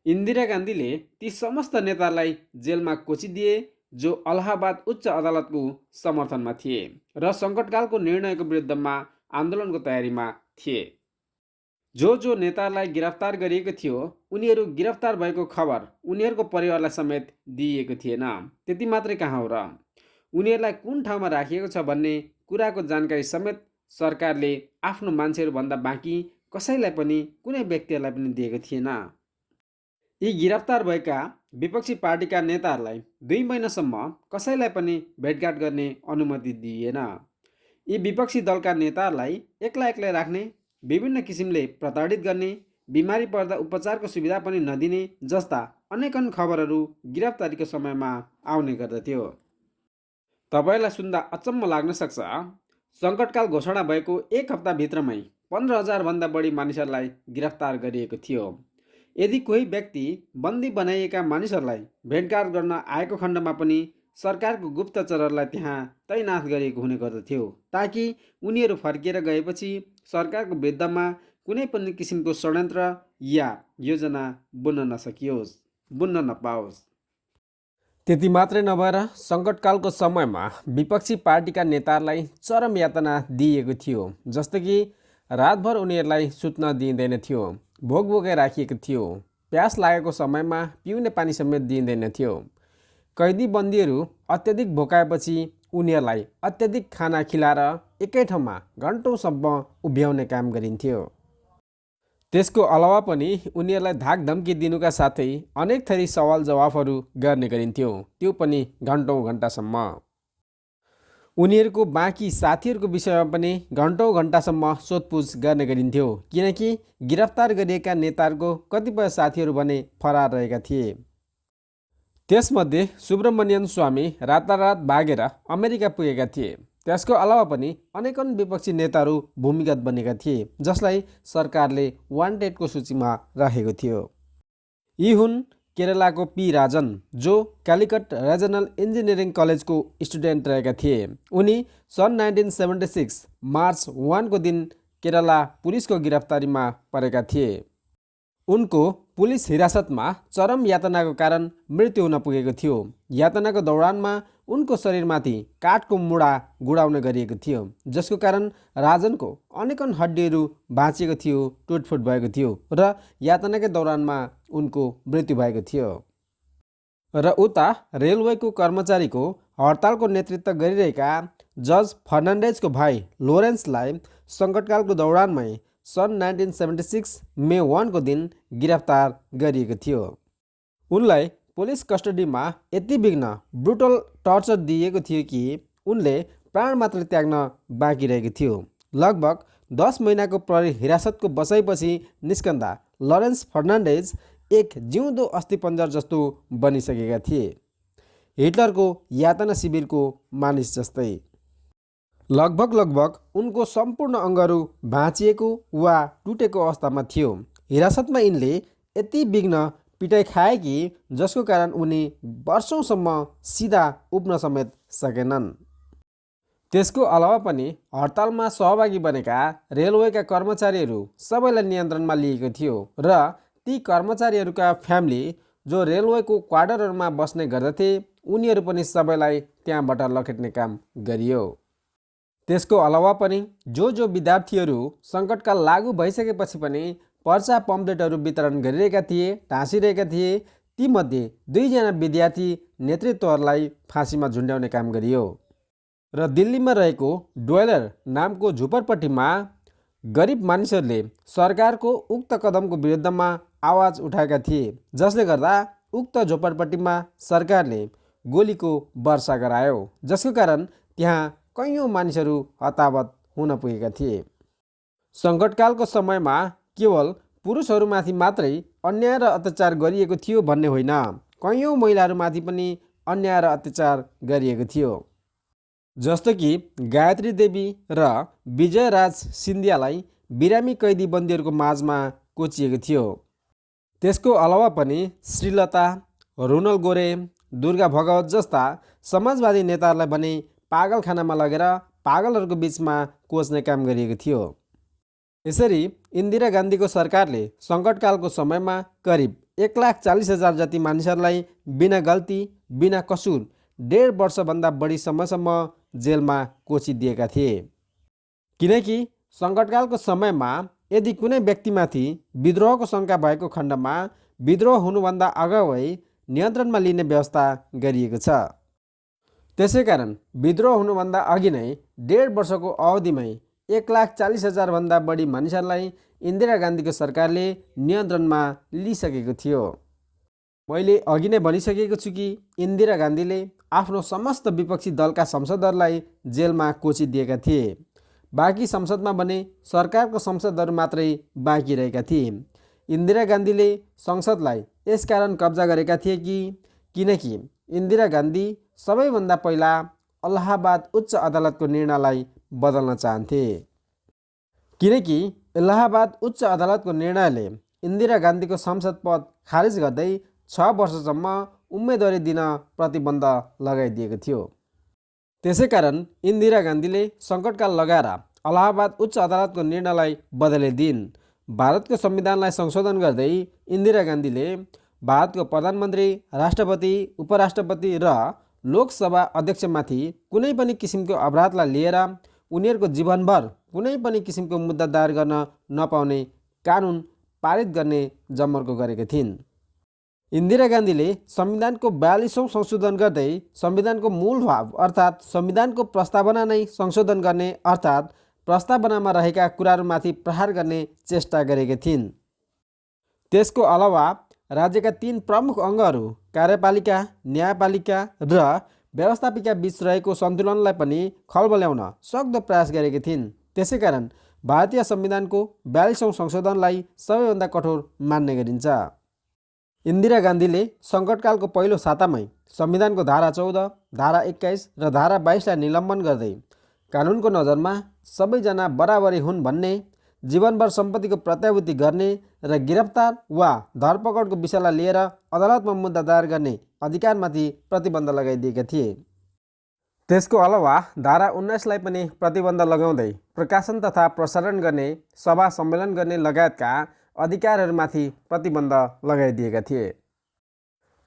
इन्दिरा गान्धीले ती समस्त नेताहरूलाई जेलमा कोचिदिए जो अलाहाबाद उच्च अदालतको समर्थनमा थिए र सङ्कटकालको निर्णयको विरुद्धमा आन्दोलनको तयारीमा थिए। जो नेताहरूलाई गिरफ्तार गरिएको थियो उनीहरू गिरफ्तार भएको खबर उनीहरूको परिवारलाई समेत दिइएको थिएन। त्यति मात्रै कहाँ हो र, उनीहरूलाई कुन ठाउँमा राखिएको छ भन्ने कुराको जानकारी समेत सरकारले आफ्नो मान्छेहरूभन्दा बाँकी कसैलाई पनि कुनै व्यक्तिहरूलाई पनि दिएको थिएन। यी गिरफ्तार भएका विपक्षी पार्टीका नेताहरूलाई 2 महिनासम्म कसैलाई पनि भेटघाट गर्ने अनुमति दिइएन। यी विपक्षी दलका नेताहरूलाई एक्लै राख्ने, विभिन्न किसिमले प्रताडित गर्ने, बिमारी पर्दा उपचारको सुविधा पनि नदिने जस्ता अनेकन खबरहरू गिरफ्तारीको समयमा आउने गर्दथ्यो। तपाईँलाई सुन्दा अचम्म लाग्न सक्छ, सङ्कटकाल घोषणा भएको 1 हप्ताभित्रमै 15,000 भन्दा बढी मानिसहरूलाई गिरफ्तार गरिएको थियो। यदि कोही व्यक्ति बन्दी बनाइएका मानिसहरूलाई भेटघाट गर्न आएको खण्डमा पनि सरकारको गुप्तचरहरूलाई त्यहाँ तैनाथ गरिएको हुने गर्दथ्यो ताकि उनीहरू फर्किएर गएपछि सरकारको विरुद्धमा कुनै पनि किसिमको षड्यन्त्र या योजना बुन्न नपाओस्। त्यति मात्रै नभएर सङ्कटकालको समयमा विपक्षी पार्टीका नेताहरूलाई चरम यातना दिइएको थियो, जस्तो कि रातभर उनीहरूलाई सुत्न दिइँदैन थियो, भोक राखिएको थियो, प्यास लागेको समयमा पिउने पानी समेत दिइँदैन थियो। कैदी बन्दीहरू अत्याधिक भोकाएपछि उनीहरूलाई अत्याधिक खाना खिलाएर एकै ठाउँमा घन्टौँसम्म उभ्याउने काम गरिन्थ्यो। त्यसको अलावा पनि उनीहरूलाई धाकधम्की दिनुका साथै अनेक थरी सवाल जवाफहरू गर्ने गरिन्थ्यो, त्यो पनि घन्टौँ घन्टासम्म। उनीहरूको बाँकी साथीहरूको विषयमा पनि घन्टौँ घन्टासम्म सोधपुछ गर्ने गरिन्थ्यो, किनकि गिरफ्तार गरिएका नेताहरूको कतिपय साथीहरू भने फरार रहेका थिए। त्यसमध्ये सुब्रमण्यम स्वामी रातारात भागेर अमेरिका पुगेका थिए। त्यसको अलावा पनि अनेकन विपक्षी नेताहरू भूमिगत बनेका थिए, जसलाई सरकारले वान्टेडको सूचीमा राखेको थियो। यी हुन् केरलाको पी राजन, जो क्यालिकट रिजनल इन्जिनियरिङ कलेजको स्टुडेन्ट रहेका थिए। उनी सन् 1976 मार्च 1 को दिन केरला पुलिसको गिरफ्तारीमा परेका थिए। उनको पुलिस हिरासतमा चरम यातनाको कारण मृत्यु हुन पुगेको थियो। यातनाको दौरानमा उनको शरीरमाथि काठको मुढा गुडाउने गरिएको थियो, जसको कारण राजनको अनेकन हड्डीहरू भाँचिएको थियो, टुटफुट भएको थियो र यातनाकै दौरानमा उनको मृत्यु भएको थियो। र उता रेलवेको कर्मचारीको हडतालको नेतृत्व गरिरहेका जज फर्नान्डेजको भाइ लोरेन्सलाई सङ्कटकालको दौरानमै सन् 1976 मे 1 को दिन गिरफ्तार गरिएको थियो। उनलाई पुलिस कस्टडीमा यति बिघ्न ब्रुटल टर्चर दिएको थियो कि उनले प्राण मात्र त्याग्न बाँकी रहेको थियो। लगभग 10 महिनाको प्रहरी हिरासतको बसाइपछि निस्कँदा लरेन्स फर्नान्डेज एक जिउँदो अस्थिपञ्जर जस्तो बनिसकेका थिए, हिटलरको यातना शिविरको मानिस जस्तै। लगभग उनको सम्पूर्ण अङ्गहरू भाँचिएको वा टुटेको अवस्थामा थियो। हिरासतमा यिनले यति बिघ्न पिटाइ खाए कि जसको कारण उनी वर्षौँसम्म सिधा उभ्न समेत सकेनन्। त्यसको अलावा पनि हडतालमा सहभागी बनेका रेलवेका कर्मचारीहरू सबैलाई नियन्त्रणमा लिएको थियो र ती कर्मचारीहरूका फ्यामिली जो रेलवेको क्वार्टरहरूमा बस्ने गर्दथे, उनीहरू पनि सबैलाई त्यहाँबाट लखेट्ने काम गरियो। त्यसको अलावा पनि जो विद्यार्थीहरू सङ्कटकाल लागू भइसकेपछि पनि पर्चा पम्पलेटहरू वितरण गरिरहेका थिए, टाँसिरहेका थिए, तीमध्ये 2 जना विद्यार्थी नेतृत्वहरूलाई फाँसीमा झुन्ड्याउने काम गरियो। र दिल्लीमा रहेको ड्वेलर नामको झुपरपट्टीमा गरिब मानिसहरूले सरकारको उक्त कदमको विरुद्धमा आवाज उठाएका थिए, जसले गर्दा उक्त झोपडपट्टीमा सरकारले गोलीको वर्षा गरायो, जसको कारण त्यहाँ कैयौँ मानिसहरू हताहत हुन पुगेका थिए। सङ्कटकालको समयमा केवल पुरुषहरूमाथि मात्रै अन्याय र अत्याचार गरिएको थियो भन्ने होइन, कैयौँ महिलाहरूमाथि पनि अन्याय र अत्याचार गरिएको थियो। जस्तो कि गायत्री देवी र विजयराज सिन्धियालाई बिरामी कैदी बन्दीहरूको माझमा कोचिएको थियो। त्यसको अलावा पनि श्रीलता, रुनल गोरे, दुर्गा भगवत जस्ता समाजवादी नेताहरूलाई भने पागलखानामा लगेर पागलहरूको बिचमा कोच्ने काम गरिएको थियो। यसरी इन्दिरा गान्धीको सरकारले सङ्कटकालको समयमा करिब 1,40,000 जति मानिसहरूलाई बिना गल्ती बिना कसुर 1.5 वर्षभन्दा बढी समयसम्म जेलमा कोचिदिएका थिए। किनकि सङ्कटकालको समयमा यदि कुनै व्यक्तिमाथि विद्रोहको शङ्का भएको खण्डमा विद्रोह हुनुभन्दा अगावै नियन्त्रणमा लिने व्यवस्था गरिएको छ। त्यसैकारण विद्रोह हुनुभन्दा अघि नै 1.5 वर्षको अवधिमै 1,40,000 भन्दा बढी मानिसहरूलाई इन्दिरा गान्धीको सरकारले नियन्त्रणमा लिइसकेको थियो। मैले अघि नै भनिसकेको छु कि इन्दिरा गान्धीले आफ्नो समस्त विपक्षी दलका संसदहरूलाई जेलमा कोचिदिएका थिए। बाँकी संसदमा भने सरकारको संसदहरू मात्रै बाँकी रहेका थिए। इन्दिरा गान्धीले संसदलाई यसकारण कब्जा गरेका थिए किनकि इन्दिरा गान्धी सबैभन्दा पहिला इलाहाबाद उच्च अदालतको निर्णयलाई बदल्न चाहन्थे। किनकि इलाहाबाद उच्च अदालतको निर्णयले इन्दिरा गान्धीको संसद पद खारेज गर्दै 6 वर्षसम्म उम्मेदवारी दिन प्रतिबन्ध लगाइदिएको थियो। त्यसैकारण इन्दिरा गान्धीले सङ्कटकाल लगाएर अलाहाबाद उच्च अदालतको निर्णयलाई बदलिदिइन्। भारतको संविधानलाई संशोधन गर्दै इन्दिरा गान्धीले भारतको प्रधानमन्त्री, राष्ट्रपति, उपराष्ट्रपति र लोकसभा अध्यक्षमाथि कुनै पनि किसिमको अपराधलाई लिएर उनीहरूको जीवनभर कुनै पनि किसिमको मुद्दा दायर गर्न नपाउने कानुन पारित गर्ने जमर्को गरेकी थिइन्। इन्दिरा गान्धीले संविधानको 42औं संशोधन गर्दै संविधानको मूल भाव अर्थात् संविधानको प्रस्तावना नै संशोधन गर्ने अर्थात् प्रस्तावनामा रहेका कुराहरूमाथि प्रहार गर्ने चेष्टा गरेकी थिइन्। त्यसको अलावा राज्यका 3 प्रमुख अङ्गहरू कार्यपालिका, न्यायपालिका र व्यवस्थापिका बीच रहेको सन्तुलनलाई पनि खलबल्याउन सक्दो प्रयास गरेकी थिइन्। त्यसैकारण भारतीय संविधानको 42औं संशोधनलाई सबैभन्दा कठोर मान्ने गरिन्छ। इन्दिरा गान्धीले सङ्कटकालको पहिलो सातामै संविधानको धारा 14, धारा 21 र धारा 22लाई निलम्बन गर्दै कानुनको नजरमा सबैजना बराबरी हुन् भन्ने, जीवनभर सम्पत्तिको प्रत्याभूति गर्ने र गिरफ्तार वा धरपकडको विषयलाई लिएर अदालतमा मुद्दा दायर गर्ने अधिकारमाथि प्रतिबन्ध लगाइदिएका थिए। त्यसको अलावा धारा 19लाई पनि प्रतिबन्ध लगाउँदै प्रकाशन तथा प्रसारण गर्ने, सभा सम्मेलन गर्ने लगायतका अधिकारहरूमाथि प्रतिबन्ध लगाइदिएका थिए।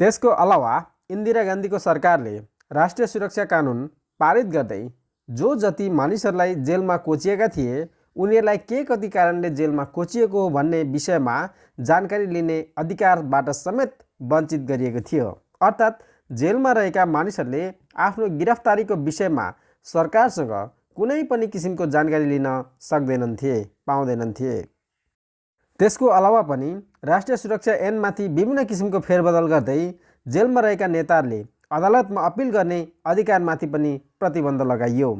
त्यसको अलावा इन्दिरा गान्धीको सरकारले राष्ट्रिय सुरक्षा कानुन पारित गर्दै जो जति मानिसहरूलाई जेलमा कोचिएका थिए उनीहरूलाई के कति कारणले जेलमा कोचिएको हो भन्ने विषयमा जानकारी लिने अधिकारबाट समेत वञ्चित गरिएको थियो। अर्थात् जेलमा रहेका मानिसहरूले आफ्नो गिरफ्तारीको विषयमा सरकारसँग कुनै पनि किसिमको जानकारी लिन पाउँदैनथे। त्यसको अलावा पनि राष्ट्रिय सुरक्षा ऐनमाथि विभिन्न किसिमको फेरबदल गर्दै जेलमा रहेका नेताहरूले अदालतमा अपिल गर्ने अधिकारमाथि पनि प्रतिबन्ध लगाइयो।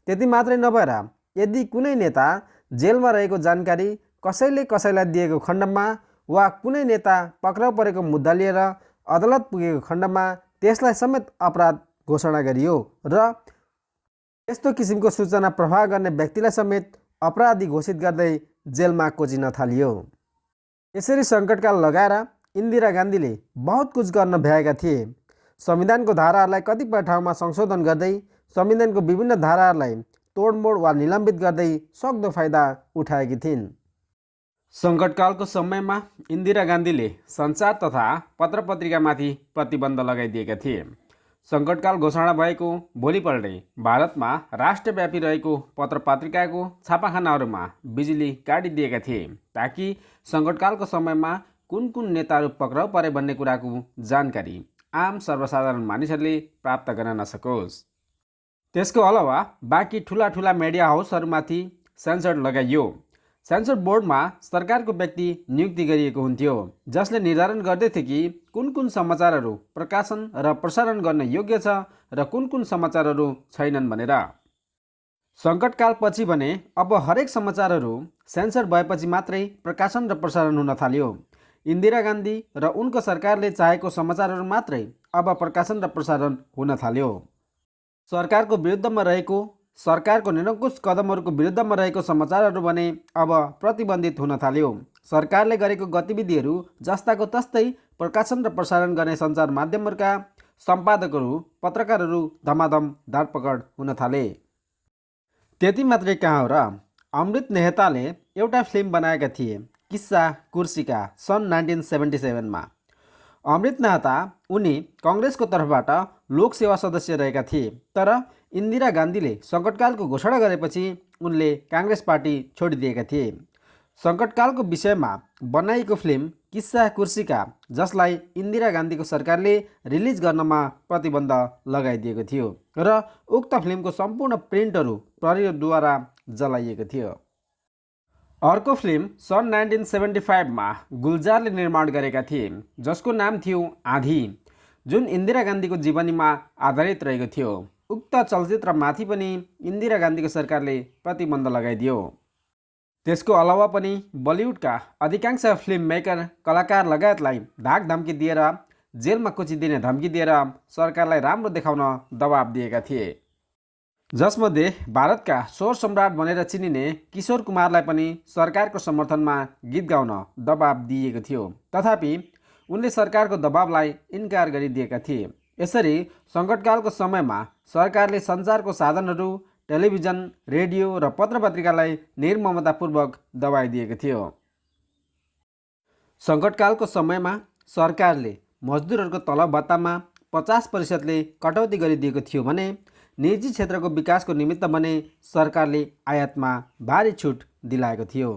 त्यति मात्रै नभएर यदि कुनै नेता जेलमा रहेको जानकारी कसैले कसैलाई दिएको खण्डमा वा कुनै नेता पक्राउ परेको मुद्दा लिएर अदालत पुगेको खण्डमा त्यसलाई समेत अपराध घोषणा गरियो र यस्तो किसिमको सूचना प्रवाह गर्ने व्यक्तिलाई समेत अपराधी घोषित गर्दै जेलमा कोचिन थालियो। यसरी सङ्कटकाल लगाएर इन्दिरा गान्धीले बहुत कुछ गर्न भ्याएका थिए। संविधानको धाराहरूलाई कतिपय ठाउँमा संशोधन गर्दै संविधानको विभिन्न धाराहरूलाई तोडमोड वा निलम्बित गर्दै सक्दो फाइदा उठाएकी थिइन्। सङ्कटकालको समयमा इन्दिरा गान्धीले सञ्चार तथा पत्रपत्रिकामाथि प्रतिबन्ध लगाइदिएका थिए। सङ्कटकाल घोषणा भएको भोलिपल्टै भारतमा राष्ट्रव्यापी रहेको पत्रपत्रिकाको छापाखानाहरूमा बिजुली काटिदिएका थिए ताकि सङ्कटकालको समयमा कुन कुन नेताहरू पक्राउ परे भन्ने कुराको जानकारी आम सर्वसाधारण मानिसहरूले प्राप्त गर्न नसकोस्। त्यसको अलावा बाँकी ठुला मिडिया हाउसहरूमाथि सेन्सर लगाइयो। सेन्सर बोर्डमा सरकारको व्यक्ति नियुक्ति गरिएको हुन्थ्यो जसले निर्धारण गर्दथे कि कुन समाचारहरू प्रकाशन र प्रसारण गर्न योग्य छ र कुन समाचारहरू छैनन् भनेर। सङ्कटकालपछि भने अब हरेक समाचारहरू सेन्सर भएपछि मात्रै प्रकाशन र प्रसारण हुन थाल्यो। इन्दिरा गान्धी र उनको सरकारले चाहेको समाचारहरू मात्रै अब प्रकाशन र प्रसारण हुन थाल्यो। सरकारको विरुद्धमा रहेको, सरकारको निरङ्कुश कदमहरूको विरुद्धमा रहेको समाचारहरू भने अब प्रतिबन्धित हुन थाल्यो। सरकारले गरेको गतिविधिहरू जस्ताको तस्तै प्रकाशन र प्रसारण गर्ने सञ्चार माध्यमहरूका सम्पादकहरू, पत्रकारहरू धमाधम धरपकड हुन थाले। त्यति मात्रै कहाँ हो र, अमृत नेहताले एउटा फिल्म बनाएका थिए, किस्सा कुर्सीका, सन् 1977मा। अमृत नेहता उनी कङ्ग्रेसको तर्फबाट लोकसेवा सदस्य रहेका थिए, तर इन्दिरा गान्धीले सङ्कटकालको घोषणा गरेपछि उनले काङ्ग्रेस पार्टी छोडिदिएका थिए। सङ्कटकालको विषयमा बनाइएको फिल्म किस्सा कुर्सीका, जसलाई इन्दिरा गान्धीको सरकारले रिलिज गर्नमा प्रतिबन्ध लगाइदिएको थियो र उक्त फिल्मको सम्पूर्ण प्रिन्टहरू प्रहरीद्वारा जलाइएको थियो। अर्को फिल्म सन् 1975मा गुलजारले निर्माण गरेका थिए जसको नाम थियो आँधी, जुन इन्दिरा गान्धीको जीवनीमा आधारित रहेको थियो। उक्त चलचित्रमाथि पनि इन्दिरा गान्धीको सरकारले प्रतिबन्ध लगाइदियो। त्यसको अलावा पनि बलिउडका अधिकांश फिल्म मेकर, कलाकार लगायतलाई धाकधम्की दिएर, जेलमा कोचिदिने धम्की दिएर सरकारलाई राम्रो देखाउन दबाब दिएका थिए। जसमध्ये भारतका स्वर सम्राट भनेर चिनिने किशोर कुमारलाई पनि सरकारको समर्थनमा गीत गाउन दबाब दिइएको थियो। तथापि उनले सरकारको दबावलाई इन्कार गरिदिएका थिए। यसरी सङ्कटकालको समयमा सरकारले सञ्चारको साधनहरू, टेलिभिजन, रेडियो र पत्रपत्रिकालाई निर्ममतापूर्वक दबाइदिएको थियो। सङ्कटकालको समयमा सरकारले मजदुरहरूको तलब भत्तामा 50%ले कटौती गरिदिएको थियो भने निजी क्षेत्रको विकासको निमित्त भने सरकारले आयातमा भारी छुट दिलाएको थियो।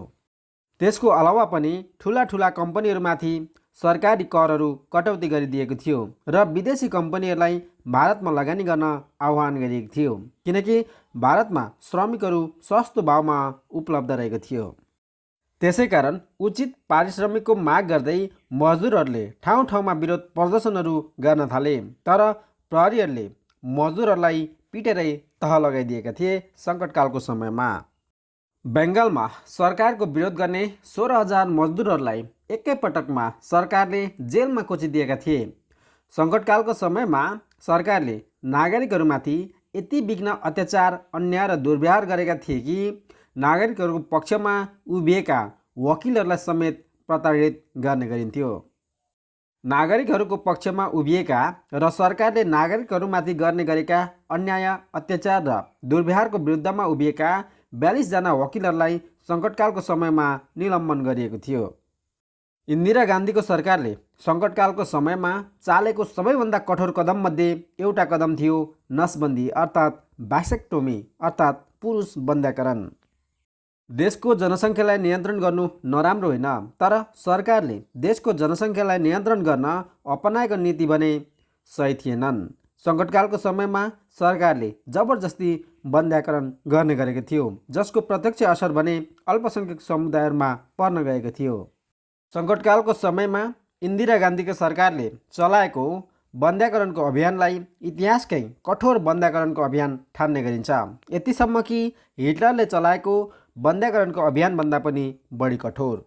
त्यसको अलावा पनि ठुला कम्पनीहरूमाथि सरकारी करहरू कटौती गरिदिएको थियो र विदेशी कम्पनीहरूलाई भारतमा लगानी गर्न आह्वान गरिएको थियो, किनकि भारतमा श्रमिकहरू सस्तो भावमा उपलब्ध रहेको थियो। त्यसैकारण उचित पारिश्रमिकको माग गर्दै मजदुरहरूले ठाउँ ठाउँमा विरोध प्रदर्शनहरू गर्न थाले, तर प्रहरीहरूले मजदुरहरूलाई पिटेरै तह लगाइदिएका थिए। सङ्कटकालको समयमा बङ्गालमा सरकारको विरोध गर्ने 16,000 मजदुरहरूलाई एकैपटकमा सरकारले जेलमा कोचिदिएका थिए। सङ्कटकालको समयमा सरकारले नागरिकहरूमाथि यति बिघ्न अत्याचार, अन्याय र दुर्व्यवहार गरेका थिए कि नागरिकहरूको पक्षमा उभिएका वकिलहरूलाई समेत प्रताडित गर्ने गरिन्थ्यो। नागरिकहरूको पक्षमा उभिएका र सरकारले नागरिकहरूमाथि गर्ने गरेका अन्याय, अत्याचार र दुर्व्यवहारको विरुद्धमा उभिएका 42 जना वकिलहरूलाई सङ्कटकालको समयमा निलम्बन गरिएको थियो। इन्दिरा गान्धीको सरकारले सङ्कटकालको समयमा चालेको सबैभन्दा कठोर कदममध्ये एउटा कदम थियो नसबन्दी अर्थात् भासेक्टोमी अर्थात् पुरुष बन्ध्याकरण। देशको जनसङ्ख्यालाई नियन्त्रण गर्नु नराम्रो होइन, तर सरकारले देशको जनसङ्ख्यालाई नियन्त्रण गर्न अपनाएको नीति भने सही थिएनन्। सङ्कटकालको समयमा सरकारले जबरजस्ती बन्ध्याकरण गर्ने गरेको थियो, जसको प्रत्यक्ष असर भने अल्पसङ्ख्यक समुदायहरूमा पर्न गएको थियो। सङ्कटकालको समयमा इन्दिरा गान्धीको सरकारले चलाएको बन्ध्याकरणको अभियानलाई इतिहासकै कठोर बन्ध्याकरणको अभियान ठान्ने गरिन्छ। यतिसम्म कि हिटलरले चलाएको बन्ध्याकरणको अभियानभन्दा पनि बढी कठोर।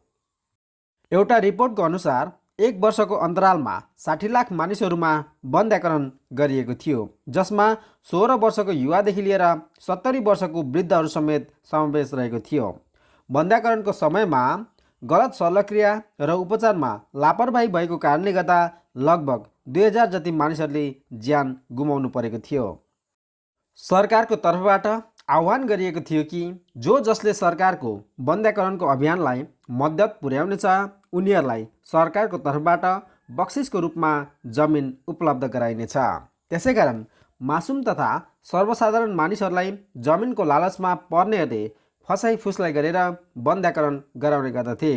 एउटा रिपोर्टको अनुसार 1 वर्षको अन्तरालमा 60 लाख मानिसहरूमा बन्ध्याकरण गरिएको थियो, जसमा 16 वर्षको युवादेखि लिएर 70 वर्षको वृद्धहरू समेत समावेश रहेको थियो। बन्ध्याकरणको समयमा गलत शल्यक्रिया र उपचारमा लापरवाही भएको कारणले गर्दा लगभग 2000 जति मानिसहरूले ज्यान गुमाउनु परेको थियो। सरकारको तर्फबाट आह्वान गरिएको थियो कि जो जसले सरकारको बन्ध्याकरणको अभियानलाई मद्दत पुर्याउनेछ उनीहरूलाई सरकारको तर्फबाट बक्सिसको रूपमा जमिन उपलब्ध गराइनेछ। त्यसैकारण मासुम तथा सर्वसाधारण मानिसहरूलाई जमिनको लालचमा पर्नेहरूले फसाइ फुसलाई गरेर बन्ध्याकरण गराउने गर्दथे,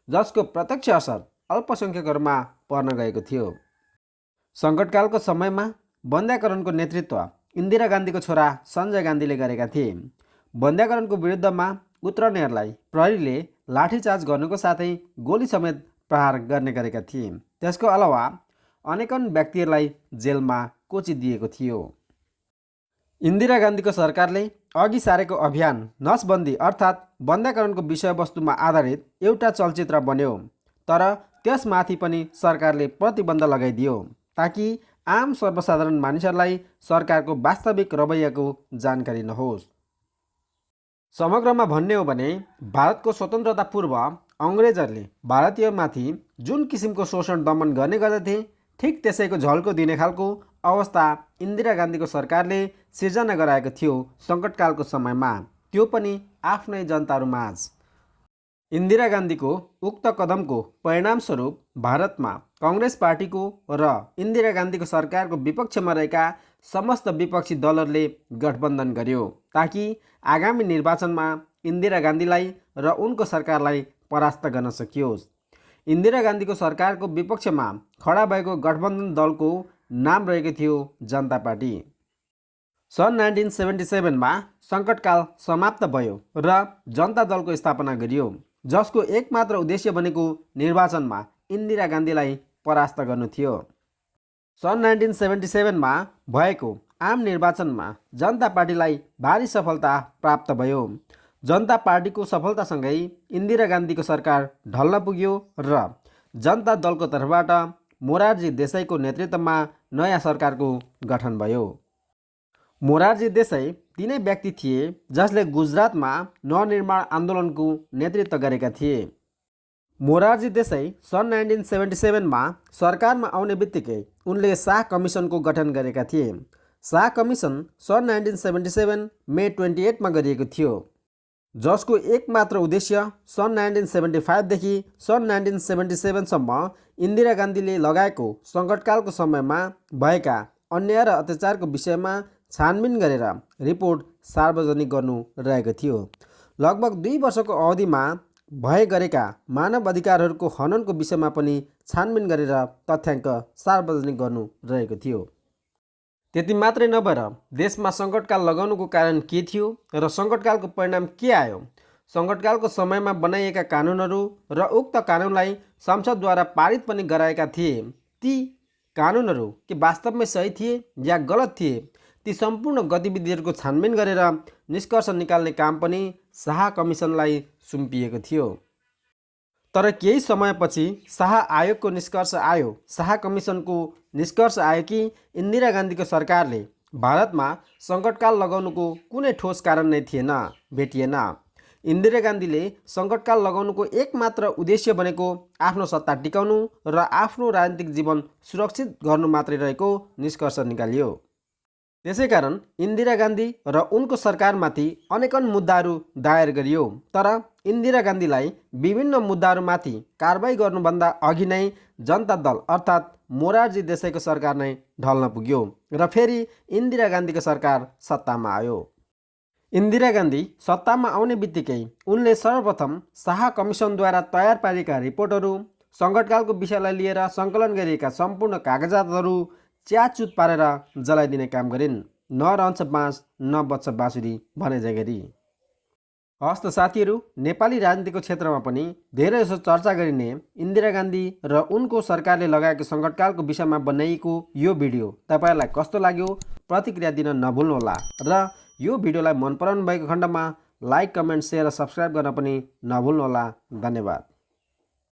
जसको प्रत्यक्ष असर अल्पसङ्ख्यकहरूमा पर्न गएको थियो। सङ्कटकालको समयमा बन्ध्याकरणको नेतृत्व इन्दिरा गान्धीको छोरा सञ्जय गान्धीले गरेका थिए। बन्ध्याकरणको विरुद्धमा उत्रनेहरूलाई प्रहरीले लाठीचार्ज गर्नुको साथै गोली समेत प्रहार गर्ने गरेका थिए। त्यसको अलावा अनेकन व्यक्तिहरूलाई जेलमा कोचिदिएको थियो। इन्दिरा गान्धीको सरकारले अघि सारेको अभियान नसबन्दी अर्थात् बन्ध्याकरणको विषयवस्तुमा आधारित एउटा चलचित्र बन्यो, तर त्यसमाथि पनि सरकारले प्रतिबन्ध लगाइदियो ताकि आम सर्वसाधारण मानिसहरूलाई सरकारको वास्तविक रवैयाको जानकारी नहोस्। समग्रमा भन्ने हो भने भारतको स्वतन्त्रता पूर्व अङ्ग्रेजहरूले भारतीयमाथि जुन किसिमको शोषण दमन गर्ने गर्दथे, ठिक त्यसैको झल्को दिने खालको अवस्था इन्दिरा गान्धीको सरकारले सिर्जना गराएको थियो सङ्कटकालको समयमा, त्यो पनि आफ्नै जनताहरूमाझ। इन्दिरा गान्धीको उक्त कदमको परिणामस्वरूप भारतमा कङ्ग्रेस पार्टीको र इन्दिरा गान्धीको सरकारको विपक्षमा रहेका समस्त विपक्षी दलहरूले गठबन्धन गर्यो ताकि आगामी निर्वाचनमा इन्दिरा गान्धीलाई र उनको सरकारलाई परास्त गर्न सकियोस्। इन्दिरा गान्धीको सरकारको विपक्षमा खडा भएको गठबन्धन दलको नाम रहेको थियो जनता पार्टी। सन् 1977मा सङ्कटकाल समाप्त भयो र जनता दलको स्थापना गरियो, जसको एकमात्र उद्देश्य भनेको निर्वाचनमा इन्दिरा गान्धीलाई परास्त गर्नु थियो। सन् 1977मा भएको आम निर्वाचनमा जनता पार्टीलाई भारी सफलता प्राप्त भयो। जनता पार्टीको सफलतासँगै इन्दिरा गान्धीको सरकार ढल्न पुग्यो र जनता दलको तर्फबाट मोरारजी देसाईको नेतृत्वमा नयाँ सरकारको गठन भयो। मोरारजी देसाई तिनै व्यक्ति थिए जसले गुजरातमा नवनिर्माण आन्दोलनको नेतृत्व गरेका थिए। मोरारजी देसाई सन् 1977मा सरकारमा आउने बित्तिकै उनले शाह कमिसनको गठन गरेका थिए। शाह कमिसन सन् 1977 मे 28मा गरिएको थियो, जसको एकमात्र उद्देश्य सन् 1975देखि सन् 1977सम्म इन्दिरा गान्धीले लगाएको सङ्कटकालको समयमा भएका अन्याय र अत्याचारको विषयमा छानबिन गरेर रिपोर्ट सार्वजनिक गर्नु रहेको थियो। लगभग 2 वर्षको अवधिमा भए गरेका मानव अधिकारहरूको हननको विषयमा पनि छानबिन गरेर तथ्याङ्क सार्वजनिक गर्नु रहेको थियो। त्यति मात्रै नभएर देशमा सङ्कटकाल लगाउनुको कारण के थियो र सङ्कटकालको परिणाम के आयो, सङ्कटकालको समयमा बनाइएका कानुनहरू र उक्त कानुनलाई संसदद्वारा पारित पनि गराएका थिए, ती कानुनहरू के वास्तवमै सही थिए या गलत थिए, ती सम्पूर्ण गतिविधिहरूको छानबिन गरेर निष्कर्ष निकाल्ने काम पनि शाह कमिसनलाई सुम्पिएको थियो। तर केही समयपछि शाह आयोगको निष्कर्ष आयो। शाह कमिसनको निष्कर्ष आयो कि इन्दिरा गान्धीको सरकारले भारतमा सङ्कटकाल लगाउनुको कुनै ठोस कारण नै थिएन, भेटिएन। इन्दिरा गान्धीले सङ्कटकाल लगाउनुको एकमात्र उद्देश्य भनेको आफ्नो सत्ता टिकाउनु र आफ्नो राजनीतिक जीवन सुरक्षित गर्नु मात्रै रहेको निष्कर्ष निकालियो। त्यसैकारण इन्दिरा गान्धी र उनको सरकारमाथि अनेकन मुद्दाहरू दायर गरियो। तर इन्दिरा गान्धीलाई विभिन्न मुद्दाहरूमाथि कारबाही गर्नुभन्दा अघि नै जनता दल अर्थात् मोरारजी देसाईको सरकार नै ढल्न पुग्यो र फेरि इन्दिरा गान्धीको सरकार सत्तामा आयो। इन्दिरा गान्धी सत्तामा आउने बित्तिकै उनले सर्वप्रथम शाह कमिसनद्वारा तयार पारिएका रिपोर्टहरू, सङ्कटकालको विषयलाई लिएर सङ्कलन गरिएका सम्पूर्ण कागजातहरू च्याचुत पारेर जलाइदिने काम गरिन्। न रहन्छ बाँस न बच्छ बाँसुरी भने जगरी। हस्त साथीहरू, नेपाली राजनीतिको क्षेत्रमा पनि धेरै जसो चर्चा गरिने इन्दिरा गान्धी र उनको सरकारले लगाएको सङ्कटकालको विषयमा बनाइएको यो भिडियो तपाईँहरूलाई कस्तो लाग्यो प्रतिक्रिया दिन नभुल्नुहोला र यो भिडियोलाई मन पराउनु भएको खण्डमा लाइक, कमेन्ट, सेयर र सब्सक्राइब गर्न पनि नभुल्नुहोला। धन्यवाद।